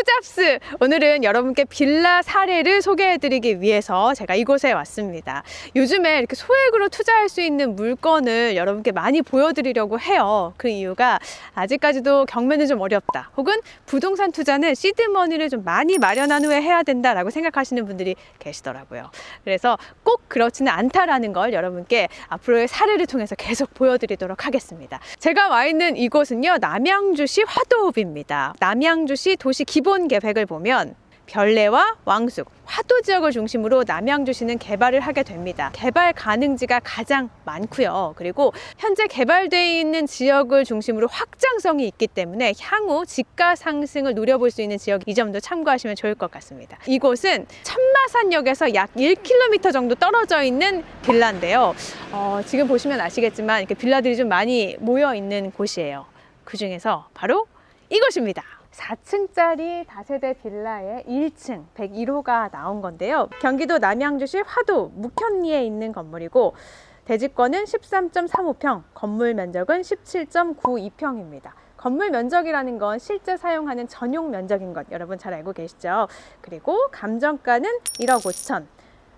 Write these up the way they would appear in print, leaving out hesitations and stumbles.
투잡스! 오늘은 여러분께 빌라 사례를 소개해드리기 위해서 제가 이곳에 왔습니다. 요즘에 이렇게 소액으로 투자할 수 있는 물건을 여러분께 많이 보여드리려고 해요. 그 이유가 아직까지도 경매는 좀 어렵다, 혹은 부동산 투자는 시드머니를 좀 많이 마련한 후에 해야 된다라고 생각하시는 분들이 계시더라고요. 그래서 꼭 그렇지는 않다라는 걸 여러분께 앞으로의 사례를 통해서 계속 보여드리도록 하겠습니다. 제가 와 있는 이곳은요, 남양주시 화도읍입니다. 남양주시 도시 기본 계획을 보면 별내와 왕숙, 화도 지역을 중심으로 남양주시는 개발을 하게 됩니다. 개발 가능지가 가장 많고요. 그리고 현재 개발되어 있는 지역을 중심으로 확장성이 있기 때문에 향후 집가 상승을 누려볼 수 있는 지역, 이 점도 참고하시면 좋을 것 같습니다. 이곳은 천마산역에서 약 1km 정도 떨어져 있는 빌라인데요. 지금 보시면 아시겠지만 이렇게 빌라들이 좀 많이 모여 있는 곳이에요. 그 중에서 바로 이곳입니다. 4층짜리 다세대 빌라의 1층 101호가 나온 건데요. 경기도 남양주시 화도 묵현리에 있는 건물이고, 대지권은 13.35평, 건물 면적은 17.92평입니다. 건물 면적이라는 건 실제 사용하는 전용 면적인 것 여러분 잘 알고 계시죠? 그리고 감정가는 1억 5천,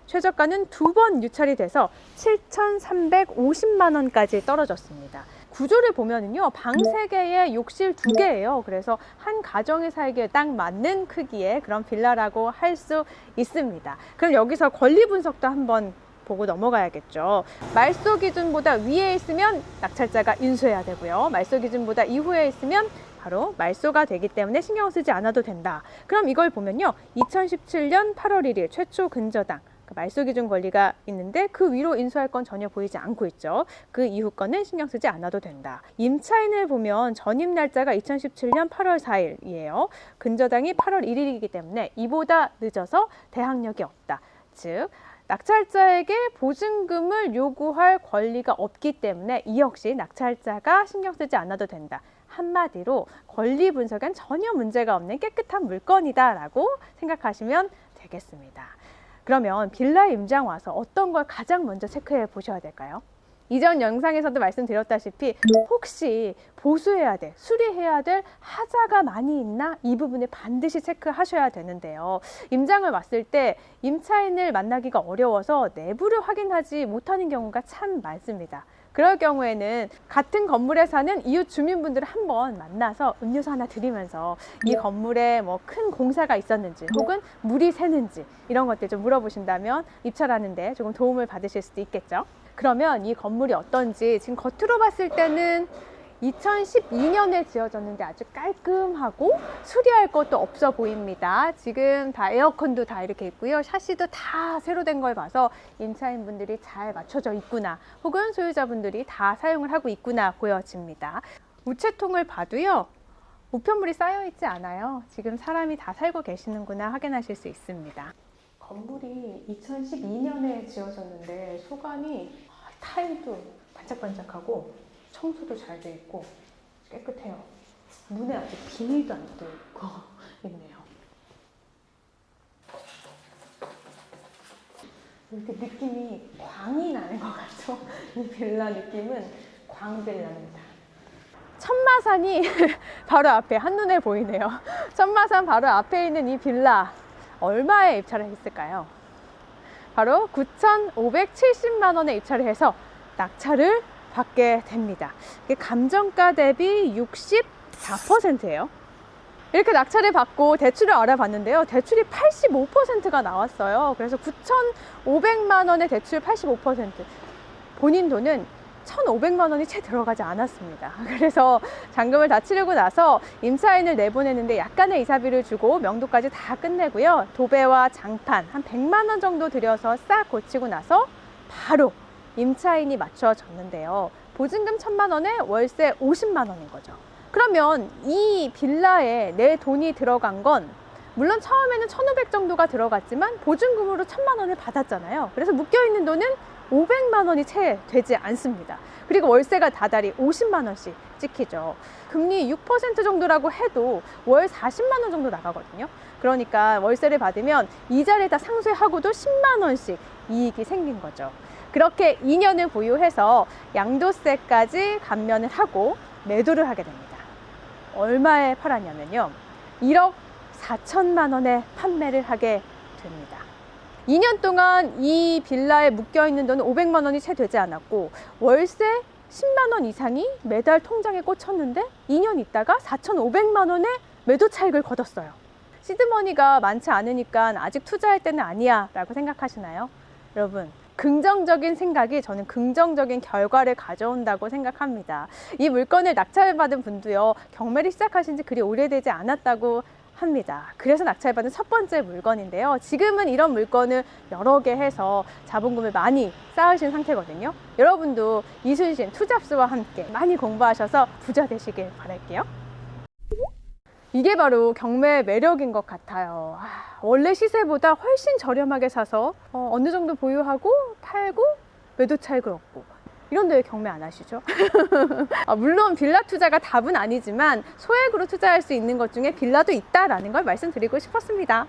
최저가는 2번 유찰이 돼서 7,350만 원까지 떨어졌습니다. 구조를 보면은요, 방 3개에 욕실 2개예요. 그래서 한 가정이 살기에 딱 맞는 크기의 그런 빌라라고 할 수 있습니다. 그럼 여기서 권리 분석도 한번 보고 넘어가야겠죠. 말소 기준보다 위에 있으면 낙찰자가 인수해야 되고요. 말소 기준보다 이후에 있으면 바로 말소가 되기 때문에 신경 쓰지 않아도 된다. 그럼 이걸 보면요, 2017년 8월 1일 최초 근저당 말소 기준 권리가 있는데 그 위로 인수할 건 전혀 보이지 않고 있죠. 그 이후 거는 신경 쓰지 않아도 된다. 임차인을 보면 전입 날짜가 2017년 8월 4일이에요. 근저당이 8월 1일이기 때문에 이보다 늦어서 대항력이 없다. 즉 낙찰자에게 보증금을 요구할 권리가 없기 때문에 이 역시 낙찰자가 신경 쓰지 않아도 된다. 한마디로 권리 분석엔 전혀 문제가 없는 깨끗한 물건이다라고 생각하시면 되겠습니다. 그러면 빌라 임장 와서 어떤 걸 가장 먼저 체크해 보셔야 될까요? 이전 영상에서도 말씀드렸다시피 혹시 보수해야 될, 수리해야 될 하자가 많이 있나? 이 부분을 반드시 체크하셔야 되는데요. 임장을 왔을 때 임차인을 만나기가 어려워서 내부를 확인하지 못하는 경우가 참 많습니다. 그럴 경우에는 같은 건물에 사는 이웃 주민분들을 한번 만나서 음료수 하나 드리면서 이 건물에 뭐 큰 공사가 있었는지, 혹은 물이 새는지 이런 것들 좀 물어보신다면 입찰하는데 조금 도움을 받으실 수도 있겠죠. 그러면 이 건물이 어떤지, 지금 겉으로 봤을 때는 2012년에 지어졌는데 아주 깔끔하고 수리할 것도 없어 보입니다. 지금 다 에어컨도 다 이렇게 있고요. 샤시도 다 새로 된 걸 봐서 임차인분들이 잘 맞춰져 있구나, 혹은 소유자분들이 다 사용을 하고 있구나 보여집니다. 우체통을 봐도요, 우편물이 쌓여 있지 않아요. 지금 사람이 다 살고 계시는구나 확인하실 수 있습니다. 건물이 2012년에 지어졌는데 소감이 타일도 반짝반짝하고 청소도 잘 돼 있고 깨끗해요. 문에 아직 비닐도 안 뜯어 있고 있네요. 이렇게 느낌이 광이 나는 것 같죠? 이 빌라 느낌은 광빌라입니다. 천마산이 바로 앞에 한눈에 보이네요. 천마산 바로 앞에 있는 이 빌라, 얼마에 입찰을 했을까요? 바로 9,570만 원에 입찰을 해서 낙찰을 받게 됩니다. 감정가 대비 64%예요. 이렇게 낙찰을 받고 대출을 알아봤는데요, 대출이 85%가 나왔어요. 그래서 9,500만 원의 대출 85%, 본인 돈은 1,500만 원이 채 들어가지 않았습니다. 그래서 잔금을 다 치르고 나서 임차인을 내보내는데 약간의 이사비를 주고 명도까지 다 끝내고요, 도배와 장판 한 100만 원 정도 들여서 싹 고치고 나서 바로 임차인이 맞춰졌는데요. 보증금 1,000만 원에 월세 50만 원인 거죠. 그러면 이 빌라에 내 돈이 들어간 건 물론 처음에는 1,500 정도가 들어갔지만 보증금으로 1,000만 원을 받았잖아요. 그래서 묶여있는 돈은 500만 원이 채 되지 않습니다. 그리고 월세가 다달이 50만 원씩 찍히죠. 금리 6% 정도라고 해도 월 40만 원 정도 나가거든요. 그러니까 월세를 받으면 이자를 다 상쇄하고도 10만 원씩 이익이 생긴 거죠. 그렇게 2년을 보유해서 양도세까지 감면을 하고 매도를 하게 됩니다. 얼마에 팔았냐면요, 1억 4천만 원에 판매를 하게 됩니다. 2년 동안 이 빌라에 묶여있는 돈은 500만 원이 채 되지 않았고 월세 10만 원 이상이 매달 통장에 꽂혔는데 2년 있다가 4,500만 원의 매도 차익을 거뒀어요. 시드머니가 많지 않으니까 아직 투자할 때는 아니야 라고 생각하시나요? 여러분, 긍정적인 생각이 저는 긍정적인 결과를 가져온다고 생각합니다. 이 물건을 낙찰받은 분도요, 경매를 시작하신 지 그리 오래되지 않았다고 합니다. 그래서 낙찰받은 첫 번째 물건인데요. 지금은 이런 물건을 여러 개 해서 자본금을 많이 쌓으신 상태거든요. 여러분도 이순신 투잡스와 함께 많이 공부하셔서 부자 되시길 바랄게요. 이게 바로 경매의 매력인 것 같아요. 원래 시세보다 훨씬 저렴하게 사서 어느 정도 보유하고 팔고 매도 차익을 얻고, 이런데 왜 경매 안 하시죠? 물론 빌라 투자가 답은 아니지만 소액으로 투자할 수 있는 것 중에 빌라도 있다라는 걸 말씀드리고 싶었습니다.